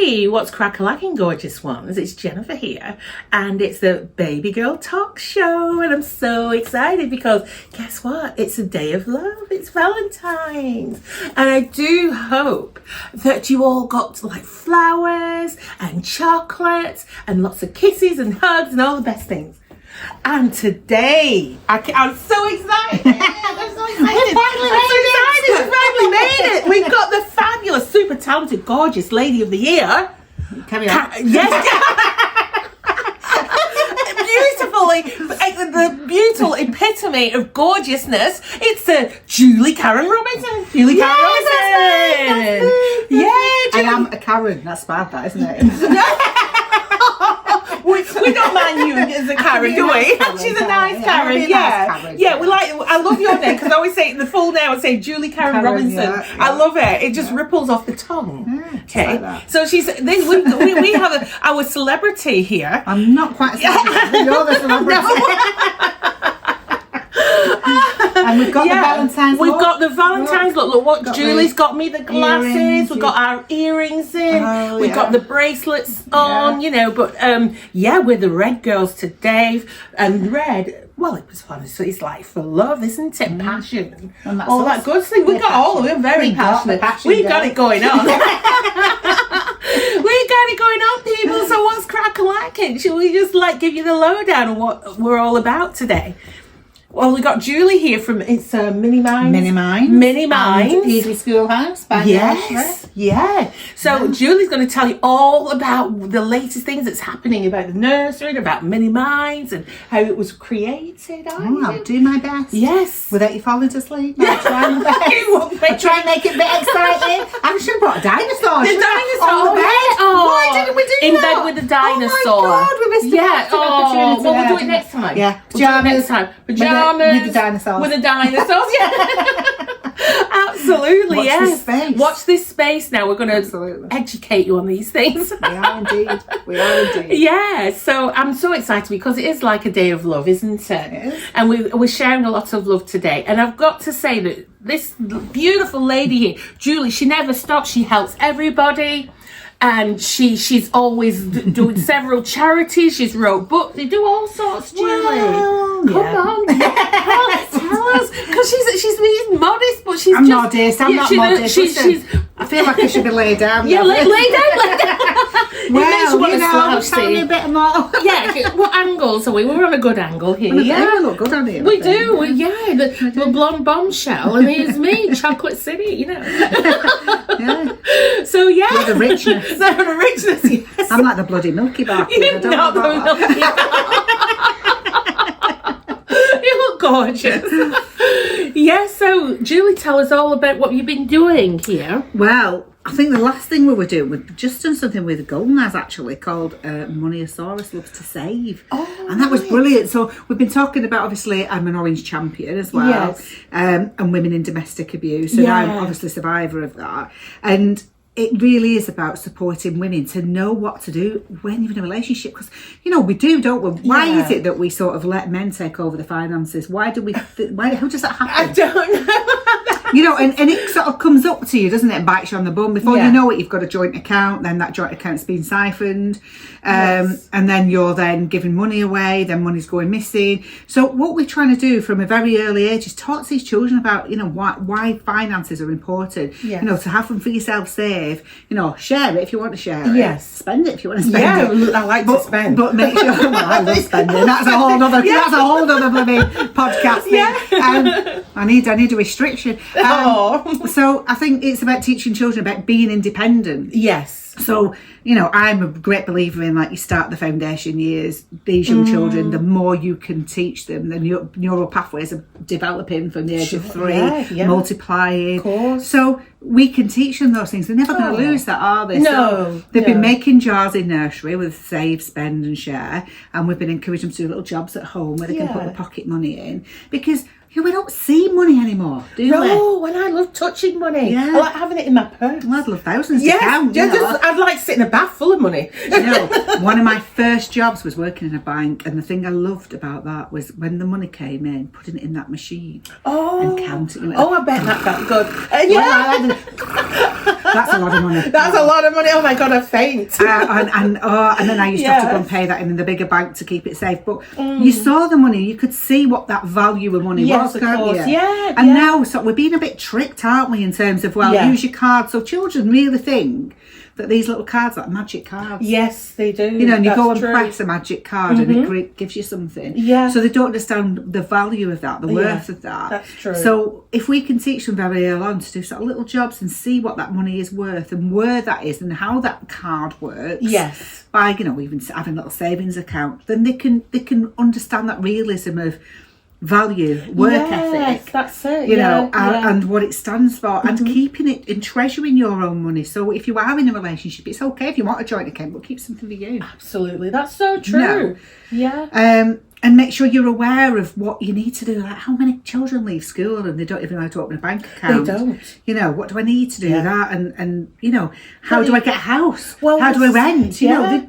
Hey, what's crack-a-lacking, gorgeous ones? It's Jennifer here, and it's the Baby Girl Talk show, and I'm so excited because guess what? It's a day of love. It's Valentine's, and I do hope that you all got like flowers and chocolates and lots of kisses and hugs and all the best things. And today, I'm so excited. I'm so excited. We finally made it. We've got the fabulous, super talented, gorgeous lady of the year. Carry on. Yes. The beautiful epitome of gorgeousness. It's Julie Karen Robinson. Julie Karen Robinson. I am a Karen. That's bad, that, isn't it? We don't mind you as a Karen, do we? She's a nice Karen, yeah. We like. I love your name because I always say the full name. I say Julie Karen Robinson. Yeah. I love it. It just ripples off the tongue. Okay, like so she's. We have our celebrity here. I'm not quite a celebrity. You're the celebrity. And we've got the Valentine's look. We've got the Valentine's look. Look what Julie's got me, the glasses. Earrings, we've got our earrings in. We've got the bracelets on, you know. But we're the red girls today. And red, well, it was fun. So it's like for love, isn't it? Passion. And all that good thing. We've got all of it. We're very passionate. We've got it going on. We got it going on, people. So what's crack-a-lacking? Shall we just give you the lowdown on what we're all about today? Well, we got Julie here from Mini Minds. Easy Schoolhouse. Yeah. So Julie's going to tell you all about the latest things that's happening about the nursery and about Mini Minds and how it was created. I'll do my best. Yes. Without you falling to sleep. I'll try my best. I'll try and make it a bit exciting. I should have brought a dinosaur. The dinosaur on the bed. Why didn't we do that? In bed with the dinosaur. Oh my God, we missed the opportunity. Well, we'll do it next time. Yeah. Pajamas. With the dinosaurs. With the dinosaurs, yeah. Absolutely, Watch this space now. We're going to educate you on these things. We are indeed. Yeah, so I'm so excited because it is like a day of love, isn't it? It is. And we're sharing a lot of love today. And I've got to say that this beautiful lady here, Julie, she never stops. She helps everybody. And she's always doing several charities. She's wrote books. They do all sorts, Julie. Well, Come on, tell us. Because she's being modest, but she's I'm modest. I'm not modest. I feel like I should be laid down. Yeah, lay down. Well, tell me a bit more. Yeah, what angles are we? We're on a good angle here. We look good on here. We do. The blonde bombshell, and here's me, Chocolate City. You know. Yeah. So with the richness. The richness. Yes. I'm like the bloody Milky Bar. You're not the Milky Bar. You look gorgeous. Yeah, so Julie, tell us all about what you've been doing here. Well, I think the last thing we were doing, we've just done something with Golden Eyes actually called Moneyosaurus Loves to Save. Oh, and that was brilliant. So we've been talking about, obviously, I'm an Orange champion as well. Yes. And women in domestic abuse. And I'm obviously a survivor of that. And it really is about supporting women to know what to do when you're in a relationship. Because, we do, don't we? Why is it that we sort of let men take over the finances? Why do we? How does that happen? I don't know. And it sort of comes up to you, doesn't it? And bites you on the bum. Before you know it, you've got a joint account. Then that joint account's been siphoned. And then you're then giving money away. Then money's going missing. So what we're trying to do from a very early age is talk to these children about, why finances are important. Yes. To have them for yourself save. Share it if you want to share it. Yes. Spend it if you want to spend it. Yeah, I like to spend. But make sure, I love spending. That's a whole other bloody podcast thing. Yeah. I need a restriction. So I think it's about teaching children about being independent. Yes. So, I'm a great believer in you start the foundation years, these young children, the more you can teach them, the neural pathways are developing from the age of 3, multiplying. Of course. So we can teach them those things. They're never going to lose that, are they? No. So they've been making jars in nursery with save, spend and share. And we've been encouraging them to do little jobs at home where they can put the pocket money in. Because Yeah, we don't see money anymore, do we? No, and I love touching money. Yeah. I like having it in my purse. Well, I'd love thousands to count. I'd like to sit in a bath full of money. One of my first jobs was working in a bank, and the thing I loved about that was when the money came in, putting it in that machine and counting it. Oh, I bet that felt good. That's a lot of money. That's a lot of money. Oh my God, I faint. And then I used to have to go and pay that in the bigger bank to keep it safe. But you saw the money, you could see what that value of money was, can't you? Yeah. And now we're being a bit tricked, aren't we, in terms of, use your card. So children really think that these little cards are like magic cards. Yes, they do. You know, and you go and press a magic card and it gives you something. Yeah. So they don't understand the value of that, the worth of that. That's true. So if we can teach them very early on to do sort of little jobs and see what that money is worth and where that is and how that card works. Yes. By, even having a little savings account, then they can understand that realism of value, work ethic. That's it. And what it stands for, and keeping it and treasuring your own money. So if you are in a relationship, it's okay if you want a joint account, but keep something for you. Absolutely, that's so true. No. Yeah. And make sure you're aware of what you need to do. Like, how many children leave school and they don't even know how to open a bank account? They don't. What do I need to do that? And how do I get a house? Well, how do I rent?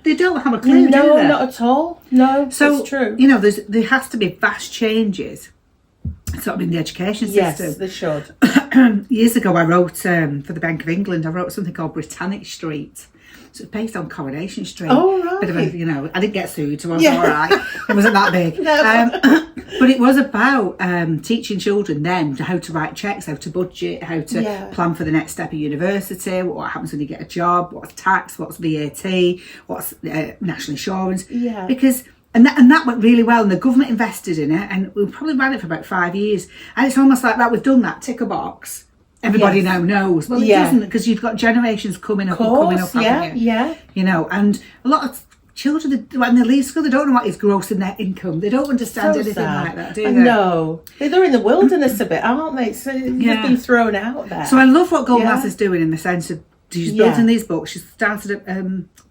They don't have a clue, do they? No, not at all. No, so, it's true. There has to be vast changes sort of in the education system. Yes, they should. Years ago, I wrote, for the Bank of England, I wrote something called Britannic Street. So it's based on Coronation Street. Oh, right. Bit of a, I didn't get sued, so I was all right. It wasn't that big. No. But it was about teaching children then how to write checks, how to budget, how to plan for the next step of university, what happens when you get a job, what's tax, what's VAT, what's national insurance. Yeah. Because... And that went really well, and the government invested in it, and we probably ran it for about 5 years. And it's almost like that, we've done that, tick a box. Everybody now knows. Well, it doesn't, because you've got generations coming up and coming up, haven't you? Yeah. And a lot of children, when they leave school, they don't know what is gross net income. They don't understand anything like that, do they? No. They're in the wilderness a bit, aren't they? So they've been thrown out there. So I love what Goldlass is doing in the sense of, she's building these books. She's started at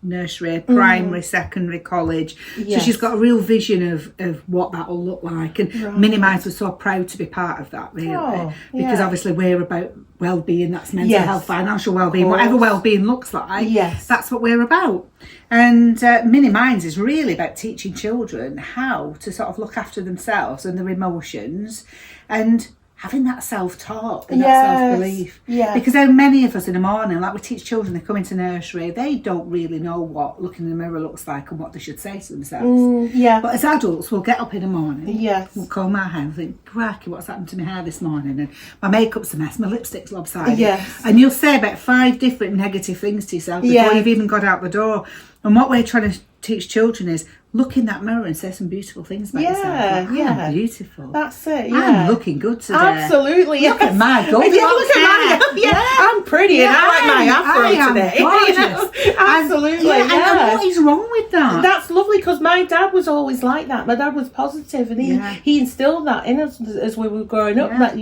nursery, primary, secondary, college. So she's got a real vision of what that will look like. And Minimise was so proud to be part of that, really. Because obviously we're about well-being, that's mental health, financial well-being, whatever well-being looks like. Yes. That's what we're about. And Mini Minds is really about teaching children how to sort of look after themselves and their emotions and having that self-talk and that self-belief. Yeah. Because how many of us in the morning, like we teach children, they come into nursery, they don't really know what looking in the mirror looks like and what they should say to themselves. But as adults, we'll get up in the morning, we'll comb our hair and think, cracky, what's happened to my hair this morning? And my makeup's a mess, my lipstick's lopsided. And you'll say about 5 different negative things to yourself before you've even got out the door. And what we're trying to teach children is look in that mirror and say some beautiful things about yourself. Like, I'm beautiful. That's it. I'm looking good today. Absolutely. Look at my golden look at my I'm pretty and I like my afro today. Gorgeous. Absolutely. And what is wrong with that? That's lovely, because my dad was always like that. My dad was positive, and he instilled that in us as we were growing up. That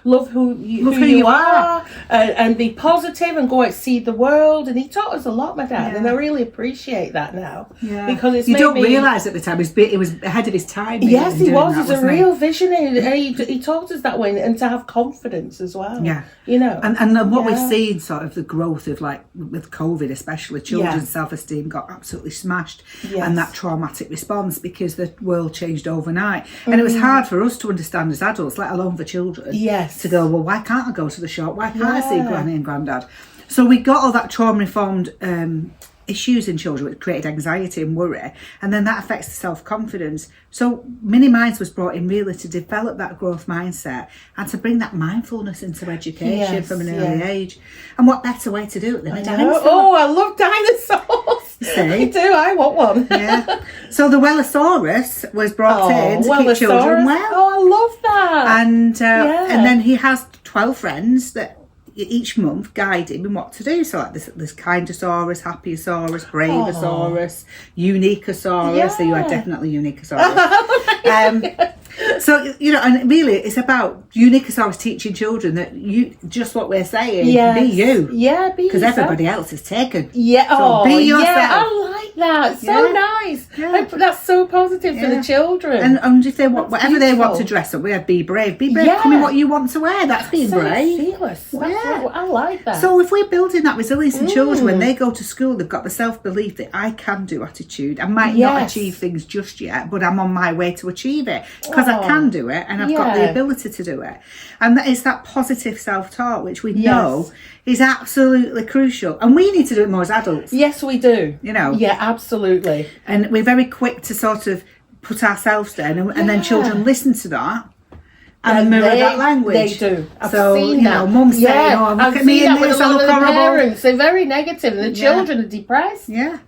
love who you are, and be positive and go out and see the world. And he taught us a lot, my dad, and I really appreciate that now. Because it's realise at the time it was ahead of his time. Yes, he was. He's a real visionary, and he taught us that way, and to have confidence as well. Yeah, and what we've seen, sort of the growth of, like with COVID, especially children's self-esteem got absolutely smashed, and that traumatic response because the world changed overnight, and it was hard for us to understand as adults, let alone for children. To go, well, why can't I go to the shop? Why can't I see Granny and Grandad? So we got all that trauma-informed issues in children, which created anxiety and worry, and then that affects the self-confidence. So Mini Minds was brought in really to develop that growth mindset and to bring that mindfulness into education from an early age. And what better way to do it than a dinosaur? Oh, I love dinosaurs. I do, I want one. So the Wellosaurus was brought in to keep children well. Oh, I love that. And then he has 12 friends that each month guide him in what to do. So like this Kindosaurus, Happyosaurus, Bravosaurus, Unicosaurus. So you are definitely Unicosaurus. So and really it's about Unicosaurus teaching children that you just what we're saying, be you. Be because everybody else is taken. So be yourself. I like that. So nice. And that's so positive for the children. And if they want, whatever they want to dress up, we have Be Brave. Be brave, come in what you want to wear. That's being brave. Fearless. I like that. So if we're building that resilience in children, when they go to school, they've got the self-belief that I can do attitude. I might not achieve things just yet, but I'm on my way to achieve it because I can do it and I've got the ability to do it. And that is that positive self-talk, which we know is absolutely crucial. And we need to do it more as adults. Yes, we do. You know? Yeah, absolutely. And we're very quick to sort of put ourselves down and then children listen to that. And mirror that language. They do. I've seen that. Mum saying, "Oh, look at me in this, I look horrible." Parents, they're very negative, and the children are depressed. Yeah.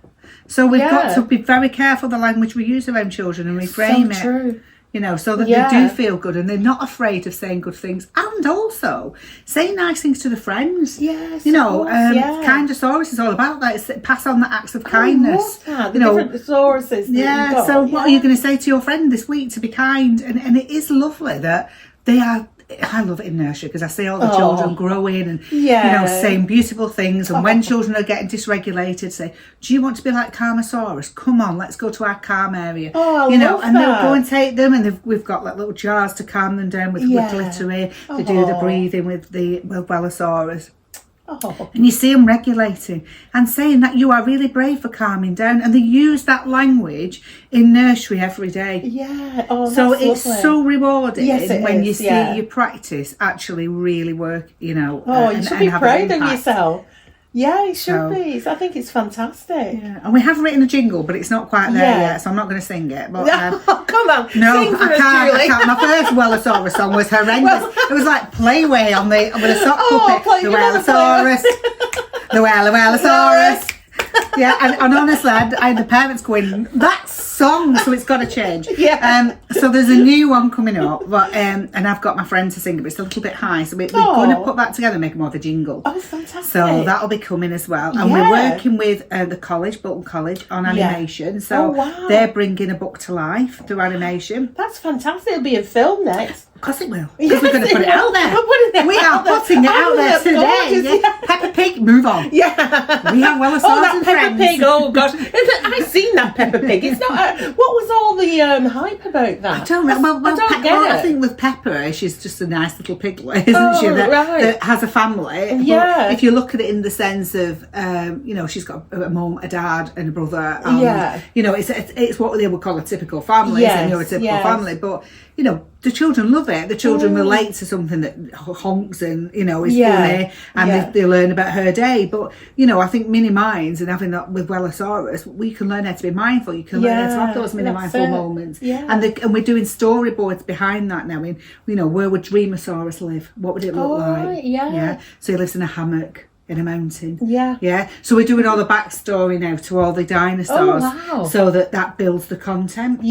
So we've got to be very careful the language we use around children and reframe it. True. You know, so that they do feel good and they're not afraid of saying good things, and also saying nice things to the friends. Yes, you know, Kindosaurus is all about that. It's pass on the acts of kindness. The different thesauruses. Yeah. So what are you going to say to your friend this week to be kind? And it is lovely that they are. I love it in nursery because I see all the children growing and you know, saying beautiful things. And when children are getting dysregulated, say, "Do you want to be like Carmosaurus? Come on, let's go to our calm area." You know, and they'll go and take them, and we've got like little jars to calm them down with glitter in. They do the breathing with the Wellosaurus. And you see them regulating and saying that you are really brave for calming down, and they use that language in nursery every day. So it's so rewarding when you see your practice actually really work, you know. You should be proud of yourself. Yeah, it should be. I think it's fantastic. Yeah. And we have written a jingle, but it's not quite there yet, so I'm not going to sing it. But come on, no, sing for I can't. My first Julie. Wellosaurus song was horrendous. It was like Playway with a sock puppet. The Wellosaurus, the Wellosaurus. Yeah, and honestly, I had the parents going, "That song," so it's got to change. So there's a new one coming up, but and I've got my friend to sing it, but it's a little bit high, so we're going to put that together and make more of a jingle. Oh, fantastic! So that'll be coming as well, and we're working with the college, Bolton College, on animation. So they're bringing a book to life through animation. That's fantastic. It'll be a film next. Of course it will. Because we're going to put it out there. We are putting it out there today. Peppa Pig, move on. We have Wellosaurus and friends. Peppa Pig, oh gosh. I've seen that Peppa Pig. It's not. What was all the hype about that? I don't know. Well, I think with Peppa, she's just a nice little piglet, isn't she? That has a family. But if you look at it in the sense of, you know, she's got a mum, a dad, and a brother. You know, it's what they would call a typical family, isn't it? Or a typical family. But, you know, the children love it. The children relate to something that honks and, you know, is funny, and they learn about her day. But, you know, I think mini minds and having that with Wellosaurus, we can learn how to be mindful. You can learn how to have those mini mindful moments. And we're doing storyboards behind that now. You know, where would Dreamosaurus live? What would it look like? So he lives in a hammock in a mountain. So we're doing all the backstory now to all the dinosaurs, so that builds the content.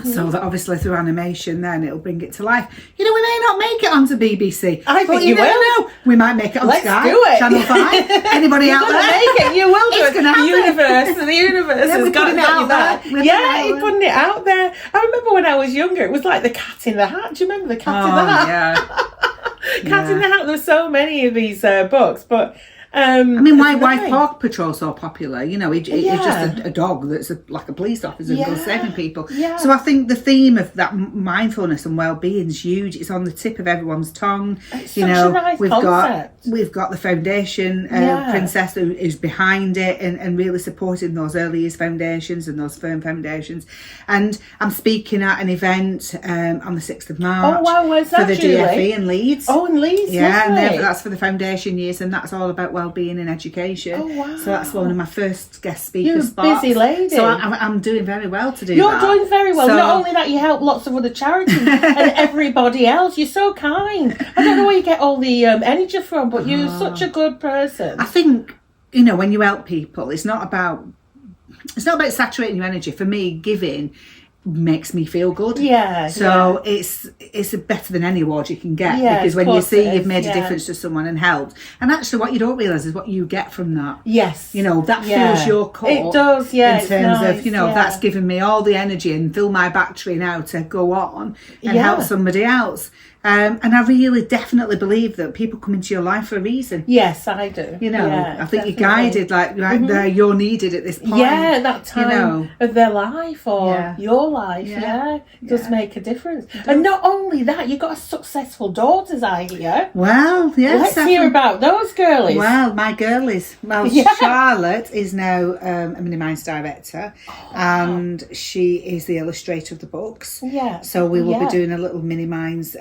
So that obviously through animation then it'll bring it to life. You know, we may not make it onto BBC. I think you will. Know. We might make it on Sky. Do it. Channel 5. Anybody out there? Make it. You will do it's it. The universe has got to get you that. You're putting it out there. I remember when I was younger, it was like the Cat in the Hat. Do you remember the Cat in the Hat? Cat in the Hat. There were so many of these books, but I mean, why is Paw Patrol so popular? You know, it's just a dog that's like a police officer who goes saving people. So I think the theme of that mindfulness and well-being is huge. It's on the tip of everyone's tongue. It's such a nice concept. We've got the foundation princess who's behind it and really supporting those early years foundations and those firm foundations. And I'm speaking at an event on the 6th of March. Oh wow, where's that, for the DFE in Leeds. Oh, in Leeds, and that's for the foundation years, and that's all about well-being in education. Oh wow! So that's one of my first guest speaker spots. You're a busy lady. So I'm doing very well to do that. You're doing very well. So, not only that, you help lots of other charities and everybody else. You're so kind. I don't know where you get all the energy from, but you're such a good person. I think, you know, when you help people, it's not about saturating your energy. For me, giving makes me feel good. So it's better than any award you can get, because when you see you've made a difference to someone and helped, and actually what you don't realise is what you get from that. You know, that fills your cup. It does, in terms of, you know, that's given me all the energy and fill my battery now to go on and help somebody else. And I really definitely believe that people come into your life for a reason. Yes, I do. You know, yeah, I think definitely. you're guided, like right there, you're needed at this point. Yeah, that time you know. of their life or Yeah. your life, Yeah. it does make a difference. And not only that, you've got successful daughters, I hear. Well, yes. Let's hear about those girlies. Well, my girlies. Well, Charlotte is now a Mini Minds director, and she is the illustrator of the books. Yeah. So we will be doing a little Mini Minds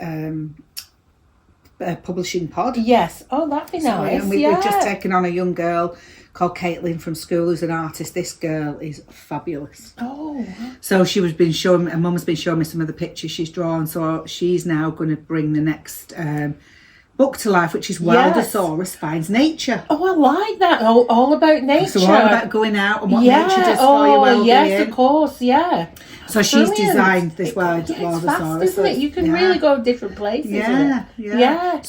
publishing pod. Yes. Oh, that'd be nice. And we've just taken on a young girl called Caitlin from school who's an artist. This girl is fabulous. Oh. So she was been showing, her mum's been showing me some of the pictures she's drawn. So she's now going to bring the next book to life, which is Wildosaurus Finds Nature. Oh, I like that. All about nature. So all about going out and what nature does for your well-being. Yes, of course, yeah. So she's designed this Wildosaurus. It's fast, isn't it? You can really go different places. Yeah.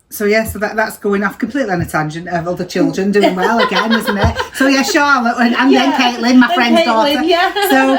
So yes, that's going off completely on a tangent of other children doing well again, isn't it? So yeah, Charlotte and then Caitlin, my friend's daughter. Yeah. So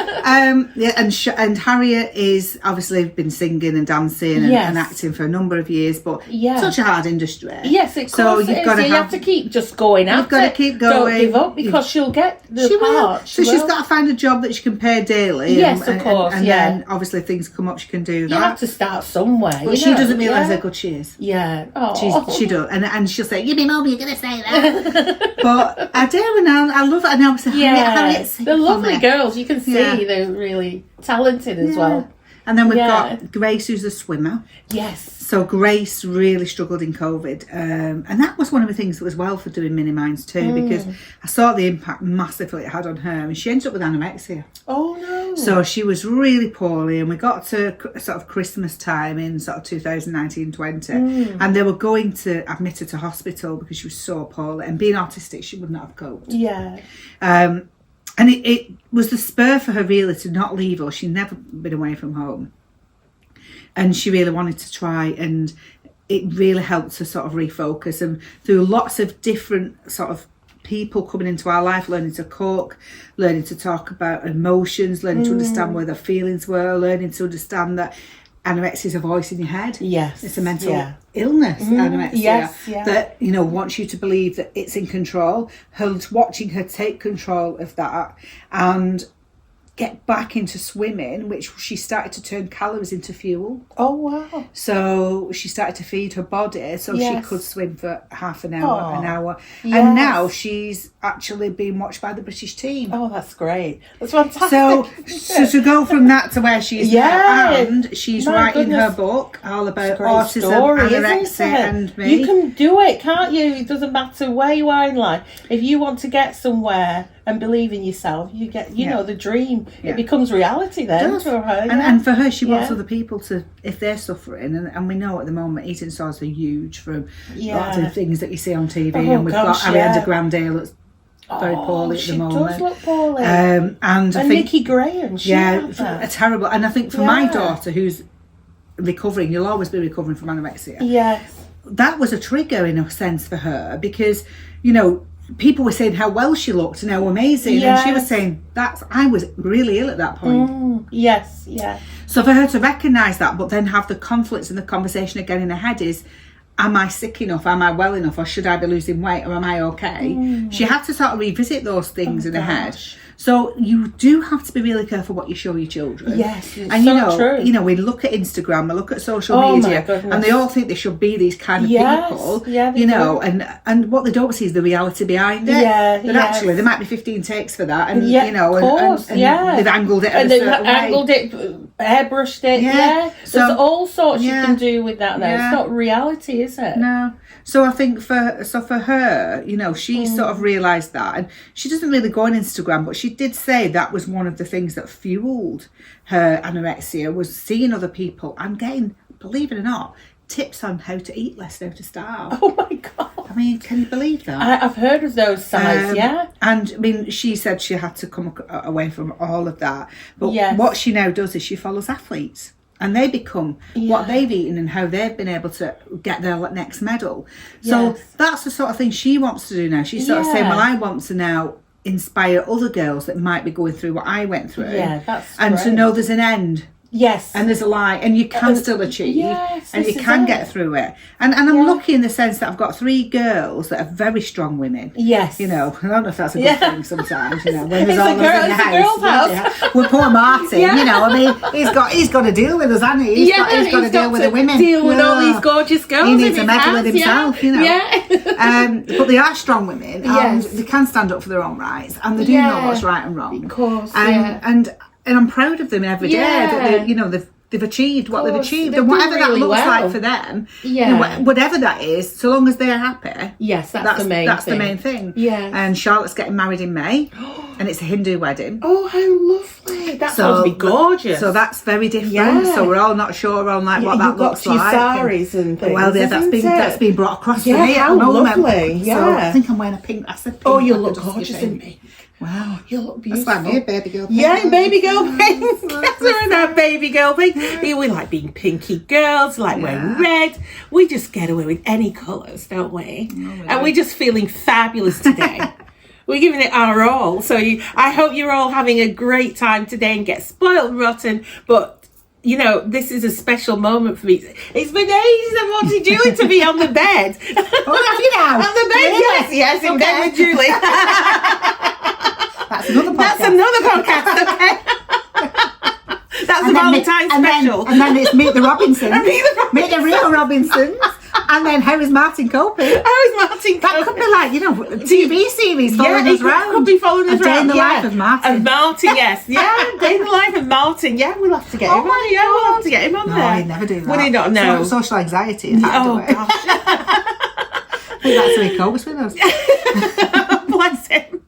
and Harriet is obviously been singing and dancing and acting for a number of years, but such a hard industry. Yes, of course you've got to you have to keep just going at it. You've got to keep going. Don't give up because she'll get the part. So she's got to find a job that she can pay daily. Yes, of course. And then obviously things come up, she can do that. You have to start somewhere. But she doesn't realise how good she is. Yeah. Oh. She does, and she'll say, "You be mum, you're gonna say that." But I do, and I love it. And I was like, Harriet's they're lovely girls. You can see they're really talented as well. And then we've got Grace, who's a swimmer. Yes. So Grace really struggled in COVID, and that was one of the things that was well for doing Mini Minds too, because I saw the impact massively it had on her, and she ended up with anorexia. Oh no! So she was really poorly, and we got to sort of Christmas time in sort of 2019-20, and they were going to admit her to hospital because she was so poorly, and being autistic, she would not have coped. Yeah. And it was the spur for her really to not leave us. She'd never been away from home. And she really wanted to try, and it really helped her sort of refocus. And through lots of different sort of people coming into our life, learning to cook, learning to talk about emotions, learning to understand where their feelings were, learning to understand that anorexia is a voice in your head. Yes. It's a mental illness, anorexia. That, wants you to believe that it's in control. Her watching her take control of that and get back into swimming, which she started to turn calories into fuel. Oh, wow. So she started to feed her body so she could swim for half an hour, an hour. Yes. And now she's actually being watched by the British team. Oh, that's great. That's fantastic. So to go from that to where she is now, and she's writing her book all about autism, anorexia and me. You can do it, can't you? It doesn't matter where you are in life. If you want to get somewhere and believe in yourself, you get, the dream. It becomes reality then for her. And for her, she wants other people to, if they're suffering, and we know at the moment eating disorders are huge from lots of things that you see on TV, and we've got Ariana Grande that's very poorly at the moment. She does look poorly. And I think Nikki Graham, terrible. And I think for my daughter, who's recovering, you'll always be recovering from anorexia. Yes. That was a trigger in a sense for her because, people were saying how well she looked and how amazing, and she was saying I was really ill at that point. Yes, yeah. So for her to recognise that, but then have the conflicts and the conversation again in her head is, am I sick enough? Am I well enough? Or should I be losing weight? Or am I okay? She had to sort of revisit those things in her head. So you do have to be really careful what you show your children. Yes, and true. We look at Instagram, we look at social media, and they all think they should be these kind of people. Yeah, and what they don't see is the reality behind it. Yeah, but actually there might be 15 takes for that, and of course, and they've angled it. And they've angled it, airbrushed it. Yeah. So there's all sorts you can do with that. Now it's not reality, is it? No. So I think for her, she sort of realised that, and she doesn't really go on Instagram, but she did say that was one of the things that fueled her anorexia, was seeing other people and getting, believe it or not, tips on how to eat less, how to starve. Oh my God. I mean, can you believe that? I've heard of those sites, And I mean, she said she had to come away from all of that. But what she now does is she follows athletes. And they become what they've eaten and how they've been able to get their next medal. So that's the sort of thing she wants to do now. She's sort of saying, well, I want to now inspire other girls that might be going through what I went through. Yeah, that's and great. to know there's an end Yes. And there's a light, and you can still achieve, yes, and you can get through it. And I'm lucky in the sense that I've got 3 girls that are very strong women. Yes. You know, I don't know if that's a good thing sometimes, you know, when there's It's all a girl- in the it's a house. girl's house. With poor Martin, you know, I mean, he's got to deal with us, hasn't he? He's got to deal with the women. Deal with all these gorgeous girls. He needs to meddle with himself, you know. Yeah. But they are strong women, and they can stand up for their own rights, and they do know what's right and wrong. Of course, and I'm proud of them every day that you know, they've achieved what they've achieved, and whatever that looks like for them, you know, whatever that is, so long as they're happy. Yes, that's the main thing. Yeah. And Charlotte's getting married in May, and it's a Hindu wedding. Oh, how lovely! That's supposed to be gorgeous. So that's very different. So we're all not sure on what that looks like. Saris and things. Well, that's been brought across for me at the moment. Lovely. So I think I'm wearing a pink. That's a pink. Oh, you look gorgeous in me. Wow, you look beautiful. That's why I'm here, baby girl pink. Yeah, baby girl pink. We're in our baby girl pink. We like being pinky girls, like wearing red. We just get away with any colours, don't we? And we're just feeling fabulous today. We're giving it our all. So I hope you're all having a great time today and get spoiled rotten. But, you know, this is a special moment for me. It's been ages I've wanted Julie to be on the bed. Oh, have you now? On the bed, yes, in bed with Julie. That's another podcast. That's another podcast, okay? That's a Valentine's special. And then it's Meet the Robinsons. Meet the real Robinsons. And then how is Martin coping? How is Martin coping? That could be like, you know, a TV series following us around. Could be following us around. A day in the life of Martin. Of Martin, yes. Yeah, day in the life of Martin. Yeah, we'll have to get him on. Yeah, we'll have to get him on there. No, I'd never do that. Would he not? No. Social anxiety is hard to gosh. I think that's how he copes with us. Bless him.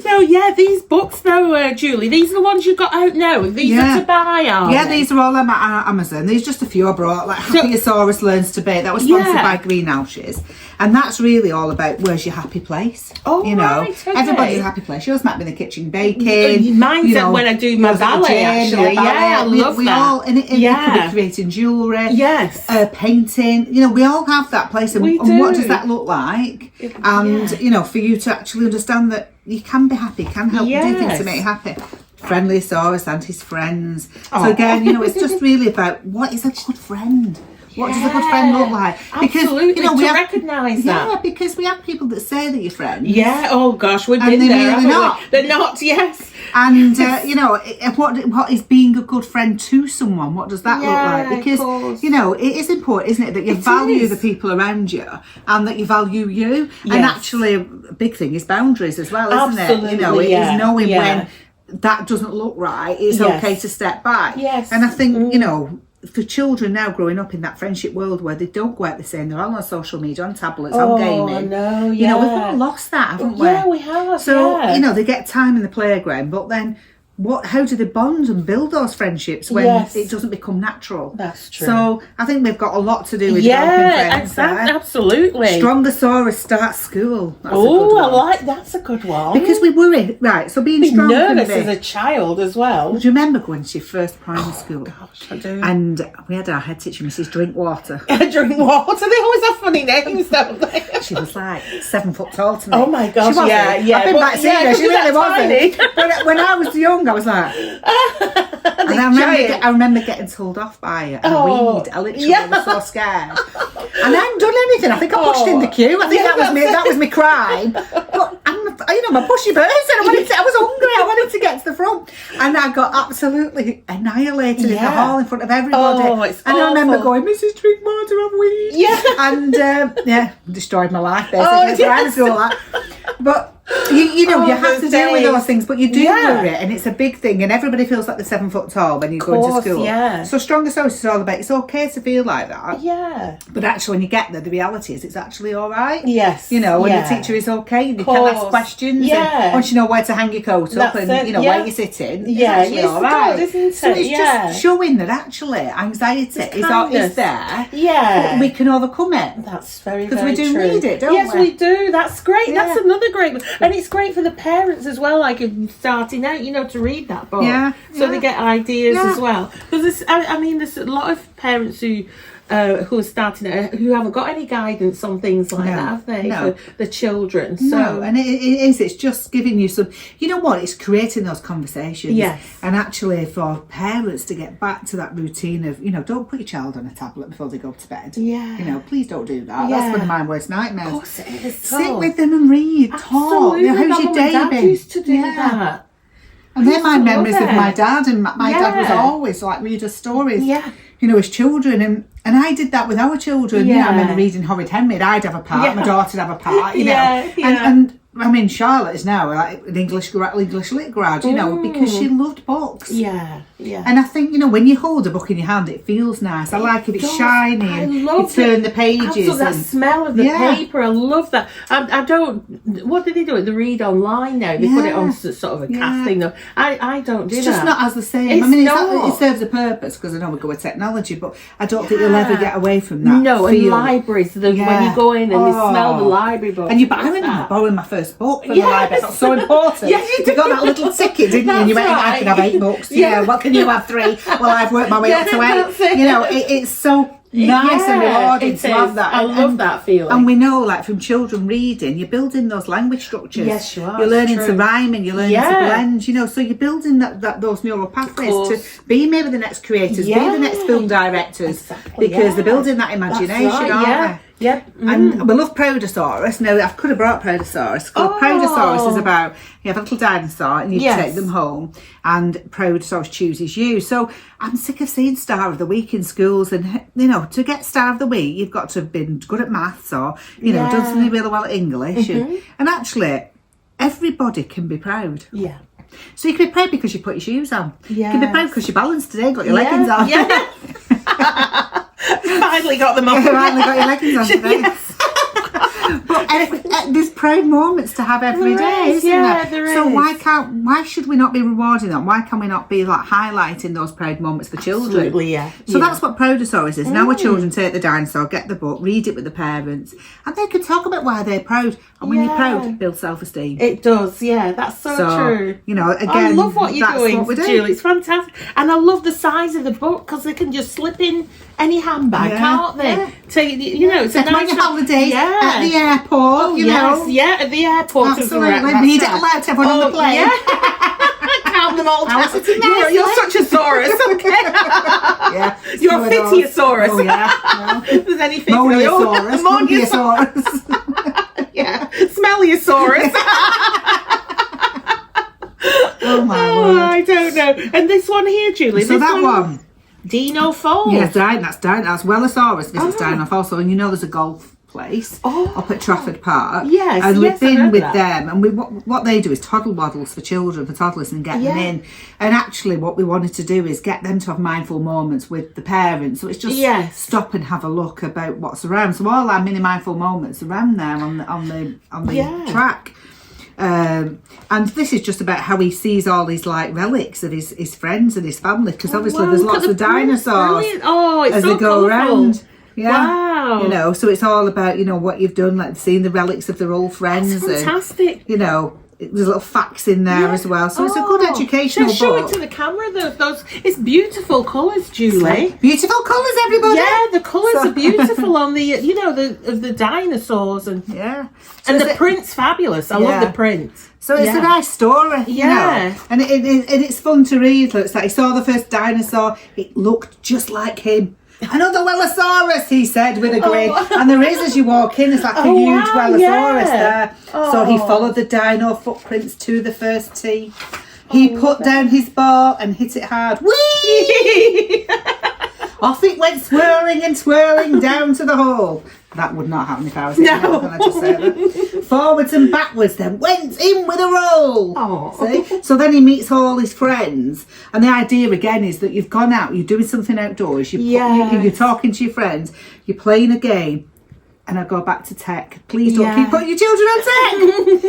So yeah, these books though, Julie, these are the ones you got out now. These are to buy, are Yeah, they? these are all on Amazon. These are just a few I brought, like Happyosaurus Learns to Bake. That was sponsored by Greenhouses. And that's really all about where's your happy place. Oh, you know, right, okay. Everybody's a happy place. Yours might be in the kitchen baking. Mine's when I do my ballet, actually. Yeah, I love we that. all, and it could be creating jewellery. Yes. Painting. You know, we all have that place. And what does that look like? And, you know, for you to actually understand that you can be happy, can help do things to make you happy. Friendlyosaurus and his friends. So again, you know, it's just really about what is a good friend. What does a good friend look like? Because, absolutely, you know, we recognise that. Yeah, because we have people that say they're your friends. Yeah, oh gosh, we've been there, haven't we? They're not, yes. And, you know, what is being a good friend to someone? What does that look like? Because, you know, it is important, isn't it, that you value the people around you and that you value you. Yes. And actually, a big thing is boundaries as well, isn't it? You know, it is knowing when that doesn't look right, it's okay to step back. Yes. And I think, you know, for children now growing up in that friendship world where they don't go out the same, they're all on social media, on tablets, on gaming. No, you know, we've all lost that, haven't we? Yeah, we have. So, you know, they get time in the playground, but then how do they bond and build those friendships when it doesn't become natural? That's true. So I think we've got a lot to do with developing friends. Absolutely. Strongosaurus starts school. Oh, I like that's a good one. Because we worry, right? So being strong, nervous as a child as well. Do you remember going to your first primary school? Gosh, I do. And we had our head teacher, Mrs. Drinkwater. Drinkwater. They always have funny names, don't they? She was like 7 foot tall to me. Oh my gosh! She wasn't. I've been back seeing her. She really wasn't. But when I was young, I was like, and I remember getting told off by a weed. I literally was so scared. And I hadn't done anything. I think I pushed in the queue. I think that was my crime. But I'm a pushy person. I was hungry. I wanted to get to the front, and I got absolutely annihilated in the hall in front of everybody. Oh, it's and I remember going, Mrs. Drinkwater, have weed. Yeah. And destroyed my life basically. But you know, you have to deal with those things, but you do worry, and it's a big thing, and everybody feels like they're 7 foot tall when you go into school. Yeah. So Strongosaurus is all about, it's okay to feel like that. Yeah. But actually, when you get there, the reality is it's actually all right. Yes. You know, when the teacher is okay, and you can ask questions. Yeah. And once you know where to hang your coat up and, you know, where you're sitting, it's actually all right. Isn't it? So it's just showing that actually anxiety is there. Yeah. But we can overcome it. That's very, because we do need it, don't we? Yes, we do. That's great. That's another great one. And it's great for the parents as well, like starting out, you know, to read that book. Yeah. So they get ideas as well. Because I mean, there's a lot of parents who who are starting who haven't got any guidance on things like that, have they? No. For the children. So no, and it is. It's just giving you some. You know what? It's creating those conversations. Yes. And actually, for parents to get back to that routine of, don't put your child on a tablet before they go to bed. Yeah. Please don't do that. Yeah. That's one of my worst nightmares. Of course it is. Sit with them and read. Talk. Absolutely. How's your day Dad been? used to do that. And they're my memories love of it. my dad, and my dad was Yeah. always like read us stories. Yeah. As children, and I did that with our children. Yeah. I remember reading Horrid Henry. I'd have a part, Yeah. my daughter'd have a part. Yeah, yeah. And I mean, Charlotte is now like an English lit grad. Because she loved books. Yeah. Yeah. And I think, when you hold a book in your hand, it feels nice. I like if it's shiny and you turn the pages. Absolutely, that smell of the paper. I love that. I don't. What do they do? They read online now. They put it on sort of a casting. Though. I don't do it's that. just not as the same. It's it serves a purpose because I know we go with technology, but I don't think you'll ever get away from that. No, feel. and libraries. When you go in and you smell the library books. And I remember borrowing my first book from the library. That's so important. Yes, you got that little ticket, didn't you? And you went, I can have 8 books. Yeah. What can you have 3? Well, I've worked my way up to 8. It's so nice and rewarding to have that. I love that feeling. And we know, like from children reading, you're building those language structures. Yes, you are. You're learning to rhyme and you're learning to blend. So you're building those neural pathways to be maybe the next creators, be the next film directors, because they're building that imagination, aren't they? Yep. And we love Prodosaurus. Now, I could have brought Prodosaurus. Prodosaurus is about, you have a little dinosaur and you take them home and Prodosaurus chooses you. So I'm sick of seeing Star of the Week in schools, and, to get Star of the Week, you've got to have been good at maths or, done something really well at English. And actually, everybody can be proud. Yeah. So you can be proud because you put your shoes on. You can be proud because you balanced today, got your leggings on. Yeah. Finally got them on. Finally got your leggings on today. But there's proud moments to have every day, isn't there? So why should we not be rewarding them? Why can we not be like highlighting those proud moments for children? Absolutely, yeah. So that's what Prodosaurus is. Now our children take the dinosaur, get the book, read it with the parents, and they can talk about why they're proud. And when you're proud, it builds self-esteem. It does, yeah. That's so true. Again, I love what you're doing, what Julie. It's fantastic. And I love the size of the book because they can just slip in any handbag, can't they? Yeah. So, it's a on nice your holidays at the airport, Yeah, at the airport. Absolutely. Read it aloud to everyone on the plane. Yeah. Count them all down. You're such a saurus, okay? You're a Fitiosaurus. Oh, yeah. If there's any Moniosaurus. Yeah. Smelliosaurus. Oh my word. I don't know. And this one here, Julie. So that one. Dinophobes. Yes, that's Wellosaurus visits Dinophobes. So, there's a golf place up at Trafford Park. Yes, and we've been with that. them, and what they do is toddle waddles for children, for toddlers, and get them in. And actually, what we wanted to do is get them to have mindful moments with the parents. So it's just stop and have a look about what's around. So all our mini mindful moments around there on the track. And this is just about how he sees all these relics of his friends and his family, because obviously there's lots of dinosaurs it's as so they go colourful. around. Yeah. Wow. So it's all about, what you've done, like seeing the relics of their old friends. That's fantastic. And, there's little facts in there as well. So it's a good educational book. Show it to the camera. It's beautiful colours, Julie. Beautiful colours, everybody. Yeah, the colours are beautiful on the, of the dinosaurs and and the print's fabulous. I love the print. So it's a nice story, you know. And it's fun to read. It's like he saw the first dinosaur. It looked just like him. Another Wellosaurus, he said with a grin. And there is, as you walk in, it's like a huge Wellosaurus there. So he followed the dino footprints to the first tee. He put down his ball and hit it hard. Whee! Off it went swirling and swirling down to the hole. That would not happen if I was in there, can I just say that? Forwards and backwards, then went in with a roll. See? So then he meets all his friends, and the idea again is that you've gone out, you're doing something outdoors, you're talking to your friends, you're playing a game. And I go back to tech. Please don't keep putting your children on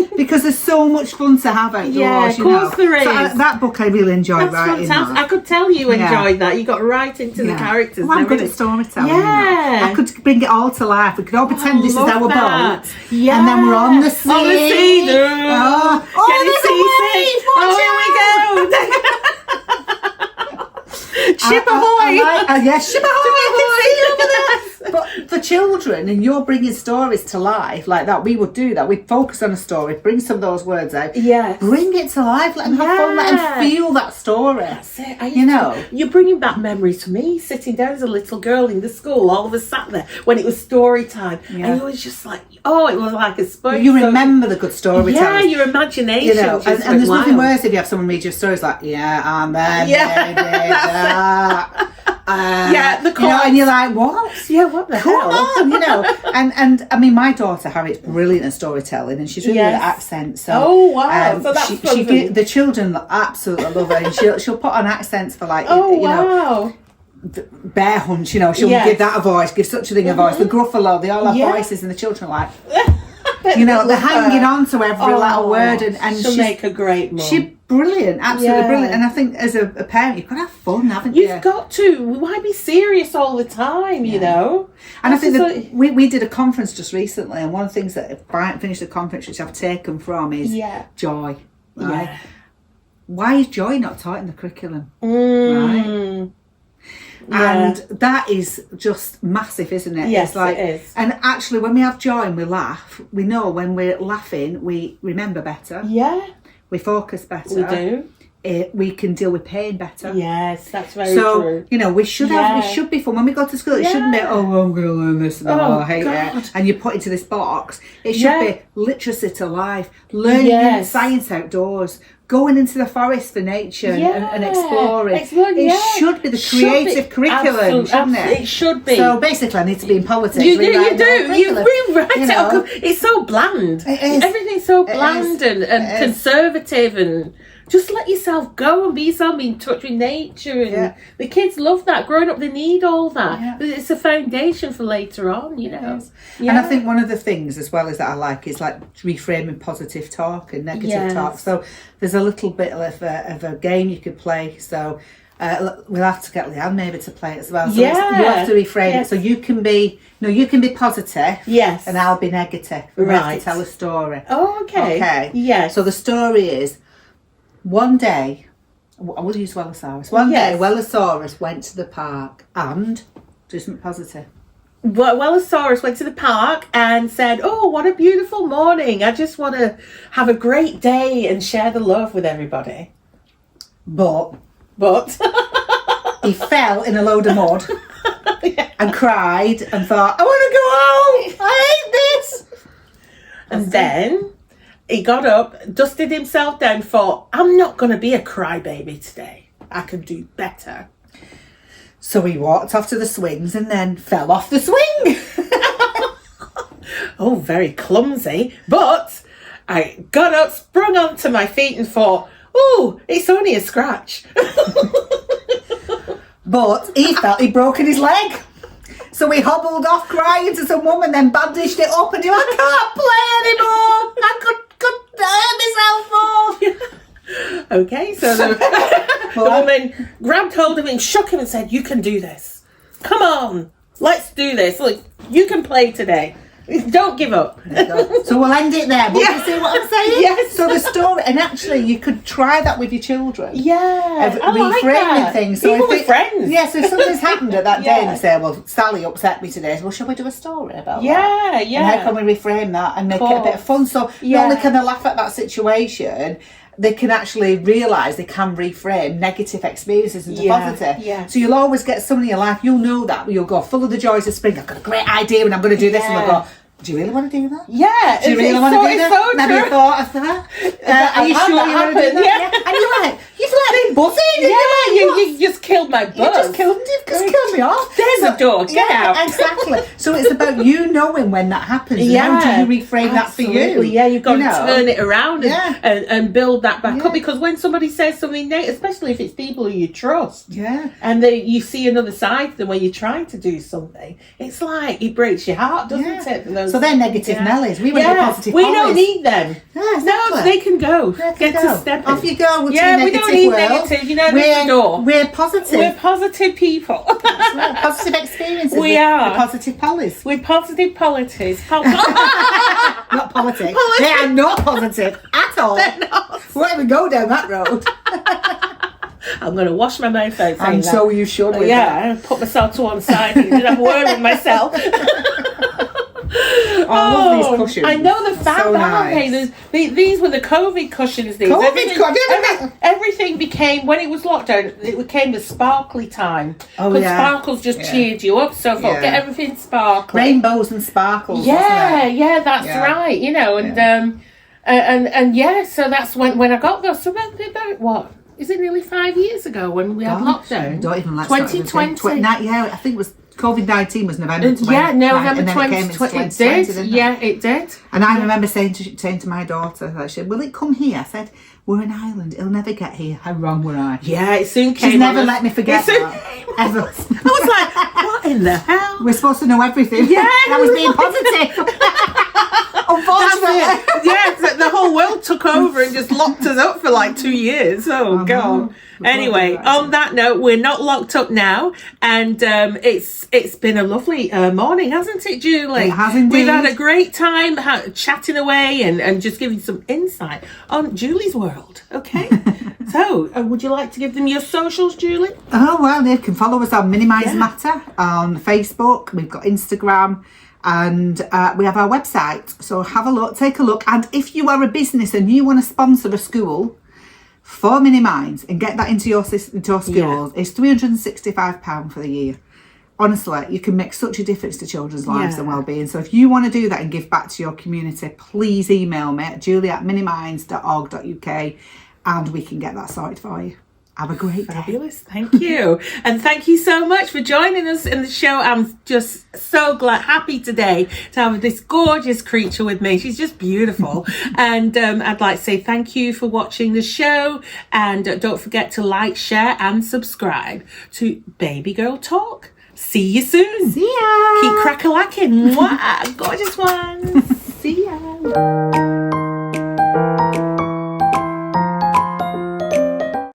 tech, because there's so much fun to have outdoors. Yeah, of course there is. So that book I really enjoyed writing. Fantastic. I could tell you enjoyed that. You got right into the characters. I'm good at storytelling. Yeah, I could bring it all to life. We could all pretend this is our boat. Yeah, and then we're on the sea. On the sea. There's a wave. Ship ahoy! Yes, ship ahoy! But for children, and you're bringing stories to life like that, we would do that. We'd focus on a story, bring some of those words out, bring it to life, let them have fun, let them feel that story. That's it. You're bringing back memories for me, sitting down as a little girl in the school, all of us sat there when it was story time, and it was just like, it was like a sponge. You remember the good storytellers. Yeah, your imagination. And there's nothing worse if you have someone read your stories like, and then they did that. The chorus. And you're like, what? Yeah, what the hell? Come on, and I mean, my daughter Harriet's brilliant at storytelling, and she's really good at accents. So, so that's the children absolutely love her, and she'll put on accents for like, bear hunch. She'll give that a voice, give such a thing a voice. The Gruffalo, they all have voices, and the children are like. They're hanging on to every little word, and she'll make a great mum. She's brilliant, absolutely brilliant. And I think as a parent, you've got to have fun, haven't you? You've got to. Why be serious all the time? You know. And I think we did a conference just recently, and one of the things that I finished the conference, which I've taken from, is joy. Right? Yeah. Why is joy not taught in the curriculum? Right. And that is just massive, isn't it? Yes, it is. And actually, when we have joy and we laugh, we know when we're laughing, we remember better. Yeah. We focus better. We do. We can deal with pain better. Yes, that's very true. So, we should be fun. When we go to school, it shouldn't be, I'm going to learn this and I hate it. And you're put into this box. It should be literacy to life, learning science outdoors, going into the forest for nature and exploring. It should be the creative curriculum, shouldn't it? It should be. So basically, I need to be in politics. You do. You rewrite it. It's so bland. It is. Everything's so bland and conservative, and just let yourself go and be yourself, be in touch with nature. And the kids love that. Growing up, they need all that. Yeah. It's a foundation for later on, Yeah. And I think one of the things as well is that I like is like reframing positive talk and negative talk. So there's a little bit of a game you could play. So we'll have to get Leanne maybe to play it as well. So you have to reframe it. So you can be positive. Yes. And I'll be negative. We have to tell a story. Oh, okay. Okay. Yes. So the story is, one day, I will use Wellosaurus. One day, Wellosaurus went to the park and do something positive. Wellosaurus went to the park and said, "Oh, what a beautiful morning. I just want to have a great day and share the love with everybody." But he fell in a load of mud and cried and thought, "I want to go home. I hate this." And then he got up, dusted himself down, thought, "I'm not going to be a crybaby today. I can do better." So he walked off to the swings and then fell off the swing. Oh, very clumsy. But I got up, sprung onto my feet and thought, "Oh, it's only a scratch." But he felt he'd broken his leg. So he hobbled off crying to some woman, then bandaged it up and he went, "I can't play anymore. I could hurt myself more." Okay, so the woman grabbed hold of him and shook him and said, "You can do this. Come on, let's do this. Look, you can play today. Don't give up." So we'll end it there. But you see what I'm saying? Yes. So the story, and actually you could try that with your children. Yeah. I like that. Things. So even with friends. Yeah, so if something's happened at that day and they say, "Well, Sally upset me today." Well, shall we do a story about that? Yeah. And how can we reframe that and make it a bit of fun? So not only can they laugh at that situation, they can actually realise they can reframe negative experiences into positive. Yeah. So you'll always get someone in your life, you'll know that, you'll go full of the joys of spring, "I've got a great idea and I'm going to do this," and they'll go, "Do you really want to do that? Yeah. Do you really want to do that? Have you thought of that? Are you sure you want to do that?" Yeah. And you're like, "You've let me buzzing." You just killed my buzz. You've just killed me off. There's a door. Get out. Exactly. So it's about you knowing when that happens. Yeah. How do you reframe that for you? Yeah, you've got to turn it around and build that back up. Because when somebody says something negative, especially if it's people who you trust, and you see another side to them when you're trying to do something, it's like it breaks your heart, doesn't it? So they're negative Nellies. We want to be positive We don't need them. Yeah, exactly. No, they can go. Get to step off you go. We don't need negative. There's the door. We're positive. We're positive people. Positive experiences. We are. We're positive pollies. We're positive politics. Not politics. They are not positive at all. They're not. We won't even go down that road. I'm going to wash my mouth out. And so you should. With yeah, that. put myself to one side and have a word with myself. I love these cushions. I know the fab, so aren't nice. they? These were the COVID cushions. These everything became, when it was lockdown, it became the sparkly time. Because sparkles just cheered you up. So I thought, get everything sparkly. Rainbows and sparkles. Yeah, that's right. You know, and yeah, so that's when I got those. So about what? Is it nearly 5 years ago when we had lockdown? Don't even let 2020. Yeah, I think it was COVID-19 was November 2020. Yeah, November 2020. It did. Yeah, it did. And I remember saying to my daughter, I said, will it come here? I said, we're in Ireland. It'll never get here. How wrong were I? Yeah, it soon came. She's never let me forget that. Ever. I was like, what in the hell? We're supposed to know everything. Yeah. I was being positive. Unfortunately. Yeah, the whole world took over and just locked us up for like 2 years. Oh, God. Anyway, on that note, we're not locked up now, and it's been a lovely morning, hasn't it, Julie? It has indeed. We've had a great time chatting away and just giving some insight on Julie's world. Okay, so would you like to give them your socials, Julie? Oh, well, they can follow us on Minimise Matter on Facebook. We've got Instagram. And we have our website. So have a look, take a look. And if you are a business and you want to sponsor a school for Minimise and get that into your schools, it's £365 for the year. Honestly, you can make such a difference to children's lives and well-being. So if you want to do that and give back to your community, please email me at julie@minimise.org.uk and we can get that sorted for you. Have a great day. Fabulous. Thank you. And thank you so much for joining us in the show. I'm just so happy today to have this gorgeous creature with me. She's just beautiful. And I'd like to say thank you for watching the show. And don't forget to like, share and subscribe to Baby Girl Talk. See you soon. See ya. Keep crack-a-lacking. Gorgeous ones. See ya.